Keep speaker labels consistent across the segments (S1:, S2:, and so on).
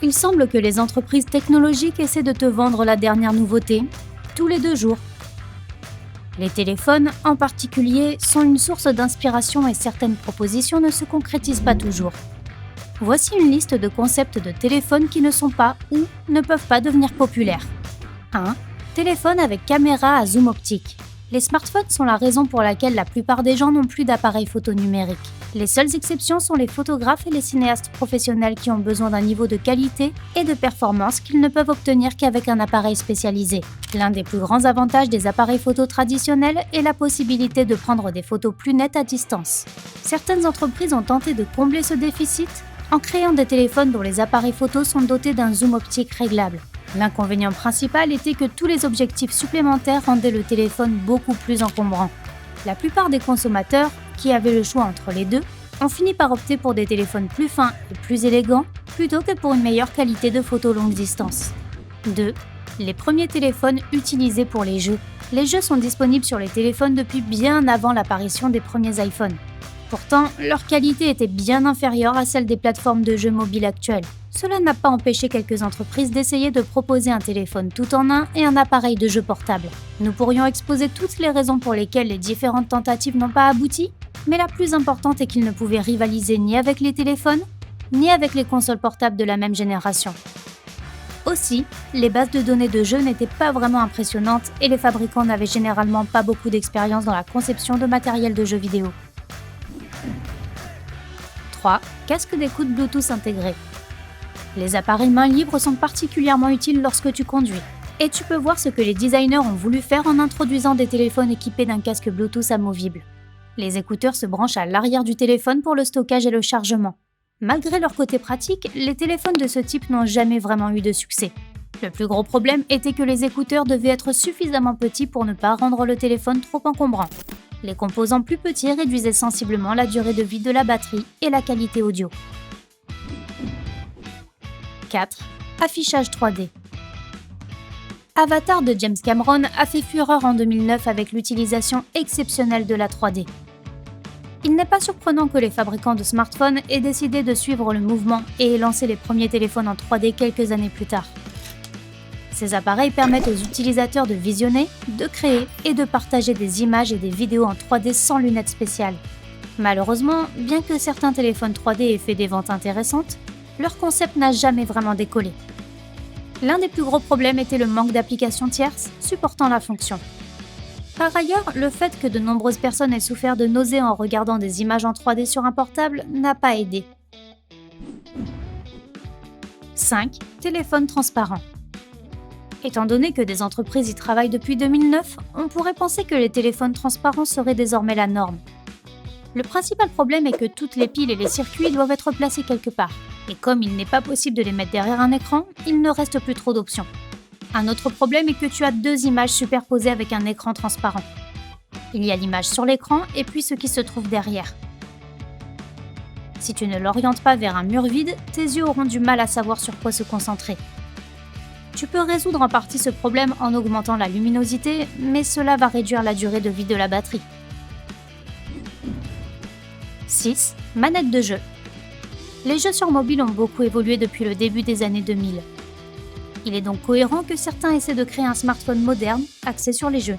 S1: Il semble que les entreprises technologiques essaient de te vendre la dernière nouveauté, tous les 2 jours. Les téléphones, en particulier, sont une source d'inspiration et certaines propositions ne se concrétisent pas toujours. Voici une liste de concepts de téléphones qui ne sont pas ou ne peuvent pas devenir populaires. 1. Téléphone avec caméra à zoom optique. Les smartphones sont la raison pour laquelle la plupart des gens n'ont plus d'appareil photo numérique. Les seules exceptions sont les photographes et les cinéastes professionnels qui ont besoin d'un niveau de qualité et de performance qu'ils ne peuvent obtenir qu'avec un appareil spécialisé. L'un des plus grands avantages des appareils photo traditionnels est la possibilité de prendre des photos plus nettes à distance. Certaines entreprises ont tenté de combler ce déficit en créant des téléphones dont les appareils photo sont dotés d'un zoom optique réglable. L'inconvénient principal était que tous les objectifs supplémentaires rendaient le téléphone beaucoup plus encombrant. La plupart des consommateurs, qui avaient le choix entre les deux, ont fini par opter pour des téléphones plus fins et plus élégants, plutôt que pour une meilleure qualité de photo longue distance. 2. Les premiers téléphones utilisés pour les jeux. Les jeux sont disponibles sur les téléphones depuis bien avant l'apparition des premiers iPhones. Pourtant, leur qualité était bien inférieure à celle des plateformes de jeux mobiles actuelles. Cela n'a pas empêché quelques entreprises d'essayer de proposer un téléphone tout en un et un appareil de jeu portable. Nous pourrions exposer toutes les raisons pour lesquelles les différentes tentatives n'ont pas abouti, mais la plus importante est qu'ils ne pouvaient rivaliser ni avec les téléphones, ni avec les consoles portables de la même génération. Aussi, les bases de données de jeux n'étaient pas vraiment impressionnantes et les fabricants n'avaient généralement pas beaucoup d'expérience dans la conception de matériel de jeux vidéo. 3. Casque d'écoute Bluetooth intégré. Les appareils main libres sont particulièrement utiles lorsque tu conduis. Et tu peux voir ce que les designers ont voulu faire en introduisant des téléphones équipés d'un casque Bluetooth amovible. Les écouteurs se branchent à l'arrière du téléphone pour le stockage et le chargement. Malgré leur côté pratique, les téléphones de ce type n'ont jamais vraiment eu de succès. Le plus gros problème était que les écouteurs devaient être suffisamment petits pour ne pas rendre le téléphone trop encombrant. Les composants plus petits réduisaient sensiblement la durée de vie de la batterie et la qualité audio. 4. Affichage 3D. Avatar de James Cameron a fait fureur en 2009 avec l'utilisation exceptionnelle de la 3D. Il n'est pas surprenant que les fabricants de smartphones aient décidé de suivre le mouvement et aient lancé les premiers téléphones en 3D quelques années plus tard. Ces appareils permettent aux utilisateurs de visionner, de créer et de partager des images et des vidéos en 3D sans lunettes spéciales. Malheureusement, bien que certains téléphones 3D aient fait des ventes intéressantes, leur concept n'a jamais vraiment décollé. L'un des plus gros problèmes était le manque d'applications tierces supportant la fonction. Par ailleurs, le fait que de nombreuses personnes aient souffert de nausées en regardant des images en 3D sur un portable n'a pas aidé. 5. Téléphone transparent. Étant donné que des entreprises y travaillent depuis 2009, on pourrait penser que les téléphones transparents seraient désormais la norme. Le principal problème est que toutes les piles et les circuits doivent être placés quelque part. Et comme il n'est pas possible de les mettre derrière un écran, il ne reste plus trop d'options. Un autre problème est que tu as 2 images superposées avec un écran transparent. Il y a l'image sur l'écran et puis ce qui se trouve derrière. Si tu ne l'orientes pas vers un mur vide, tes yeux auront du mal à savoir sur quoi se concentrer. Tu peux résoudre en partie ce problème en augmentant la luminosité, mais cela va réduire la durée de vie de la batterie. 6. Manette de jeu. Les jeux sur mobile ont beaucoup évolué depuis le début des années 2000. Il est donc cohérent que certains essaient de créer un smartphone moderne axé sur les jeux.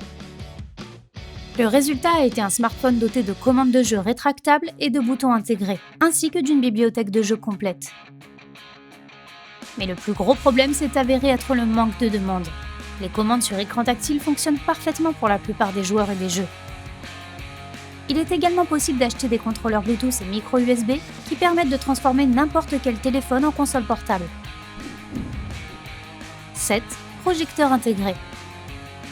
S1: Le résultat a été un smartphone doté de commandes de jeu rétractables et de boutons intégrés, ainsi que d'une bibliothèque de jeux complète. Mais le plus gros problème s'est avéré être le manque de demande. Les commandes sur écran tactile fonctionnent parfaitement pour la plupart des joueurs et des jeux. Il est également possible d'acheter des contrôleurs Bluetooth et micro USB qui permettent de transformer n'importe quel téléphone en console portable. 7. Projecteur intégré.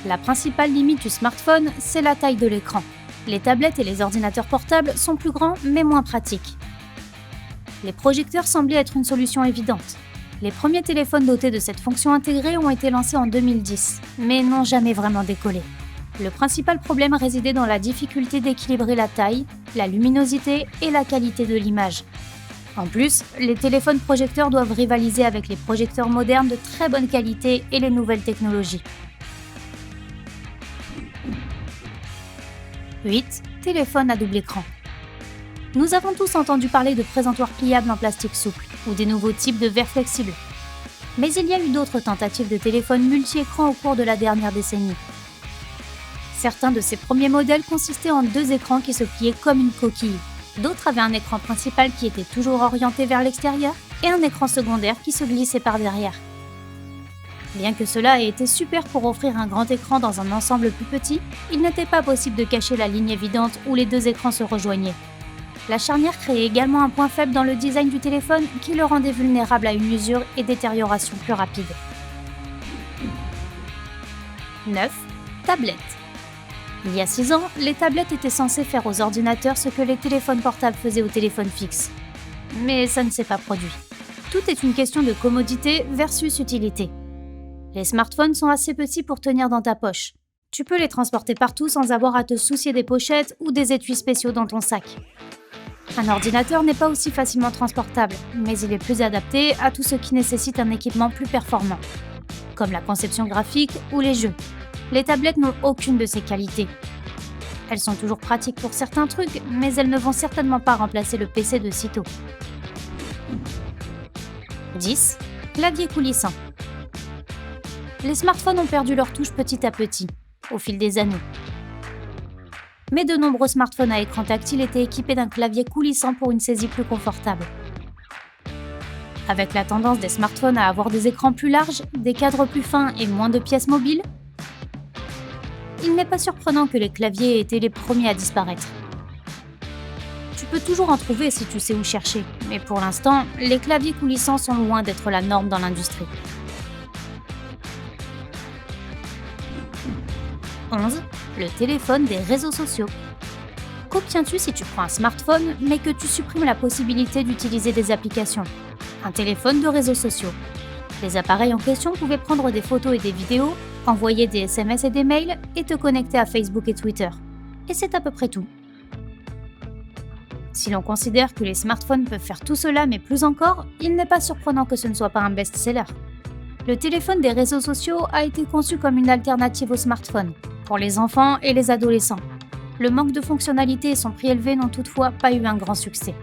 S1: La principale limite du smartphone, c'est la taille de l'écran. Les tablettes et les ordinateurs portables sont plus grands mais moins pratiques. Les projecteurs semblaient être une solution évidente. Les premiers téléphones dotés de cette fonction intégrée ont été lancés en 2010, mais n'ont jamais vraiment décollé. Le principal problème résidait dans la difficulté d'équilibrer la taille, la luminosité et la qualité de l'image. En plus, les téléphones projecteurs doivent rivaliser avec les projecteurs modernes de très bonne qualité et les nouvelles technologies. 8. Téléphone à double écran. Nous avons tous entendu parler de présentoirs pliables en plastique souple ou des nouveaux types de verres flexibles. Mais il y a eu d'autres tentatives de téléphones multi-écrans au cours de la dernière décennie. Certains de ces premiers modèles consistaient en 2 écrans qui se pliaient comme une coquille. D'autres avaient un écran principal qui était toujours orienté vers l'extérieur et un écran secondaire qui se glissait par derrière. Bien que cela ait été super pour offrir un grand écran dans un ensemble plus petit, il n'était pas possible de cacher la ligne évidente où les 2 écrans se rejoignaient. La charnière créait également un point faible dans le design du téléphone qui le rendait vulnérable à une usure et détérioration plus rapide. 9. Tablette. Il y a 6 ans, les tablettes étaient censées faire aux ordinateurs ce que les téléphones portables faisaient aux téléphones fixes. Mais ça ne s'est pas produit. Tout est une question de commodité versus utilité. Les smartphones sont assez petits pour tenir dans ta poche. Tu peux les transporter partout sans avoir à te soucier des pochettes ou des étuis spéciaux dans ton sac. Un ordinateur n'est pas aussi facilement transportable, mais il est plus adapté à tout ce qui nécessite un équipement plus performant, comme la conception graphique ou les jeux. Les tablettes n'ont aucune de ces qualités. Elles sont toujours pratiques pour certains trucs, mais elles ne vont certainement pas remplacer le PC de sitôt. 10. Clavier coulissant. Les smartphones ont perdu leur touche petit à petit, au fil des années. Mais de nombreux smartphones à écran tactile étaient équipés d'un clavier coulissant pour une saisie plus confortable. Avec la tendance des smartphones à avoir des écrans plus larges, des cadres plus fins et moins de pièces mobiles, il n'est pas surprenant que les claviers aient été les premiers à disparaître. Tu peux toujours en trouver si tu sais où chercher, mais pour l'instant, les claviers coulissants sont loin d'être la norme dans l'industrie. 11. Le téléphone des réseaux sociaux. Qu'obtiens-tu si tu prends un smartphone, mais que tu supprimes la possibilité d'utiliser des applications ? Un téléphone de réseaux sociaux. Les appareils en question pouvaient prendre des photos et des vidéos, envoyer des SMS et des mails et te connecter à Facebook et Twitter. Et c'est à peu près tout. Si l'on considère que les smartphones peuvent faire tout cela mais plus encore, il n'est pas surprenant que ce ne soit pas un best-seller. Le téléphone des réseaux sociaux a été conçu comme une alternative au smartphone, pour les enfants et les adolescents. Le manque de fonctionnalités et son prix élevé n'ont toutefois pas eu un grand succès.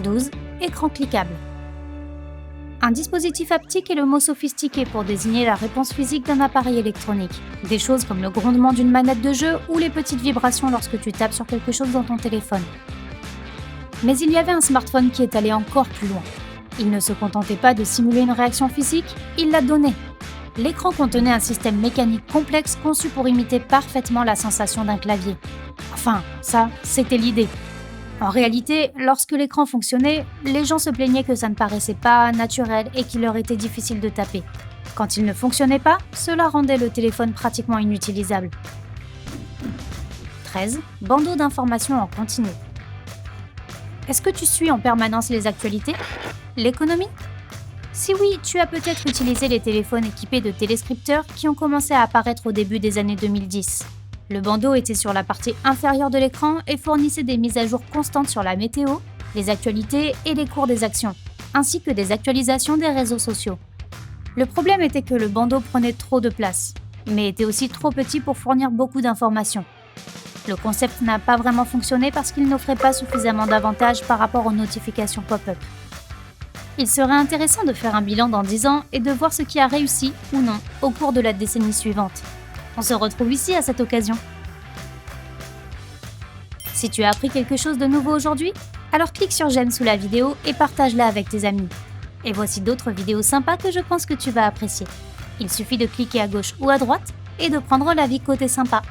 S1: 12. Écran cliquable. Un dispositif haptique est le mot sophistiqué pour désigner la réponse physique d'un appareil électronique. Des choses comme le grondement d'une manette de jeu ou les petites vibrations lorsque tu tapes sur quelque chose dans ton téléphone. Mais il y avait un smartphone qui est allé encore plus loin. Il ne se contentait pas de simuler une réaction physique, il la donnait. L'écran contenait un système mécanique complexe conçu pour imiter parfaitement la sensation d'un clavier. Enfin, ça, c'était l'idée. En réalité, lorsque l'écran fonctionnait, les gens se plaignaient que ça ne paraissait pas naturel et qu'il leur était difficile de taper. Quand il ne fonctionnait pas, cela rendait le téléphone pratiquement inutilisable. 13. Bandeau d'informations en continu. Est-ce que tu suis en permanence les actualités ? L'économie ? Si oui, tu as peut-être utilisé les téléphones équipés de téléscripteurs qui ont commencé à apparaître au début des années 2010. Le bandeau était sur la partie inférieure de l'écran et fournissait des mises à jour constantes sur la météo, les actualités et les cours des actions, ainsi que des actualisations des réseaux sociaux. Le problème était que le bandeau prenait trop de place, mais était aussi trop petit pour fournir beaucoup d'informations. Le concept n'a pas vraiment fonctionné parce qu'il n'offrait pas suffisamment d'avantages par rapport aux notifications pop-up. Il serait intéressant de faire un bilan dans 10 ans et de voir ce qui a réussi ou non au cours de la décennie suivante. On se retrouve ici à cette occasion. Si tu as appris quelque chose de nouveau aujourd'hui, alors clique sur j'aime sous la vidéo et partage-la avec tes amis. Et voici d'autres vidéos sympas que je pense que tu vas apprécier. Il suffit de cliquer à gauche ou à droite et de prendre la vie côté sympa.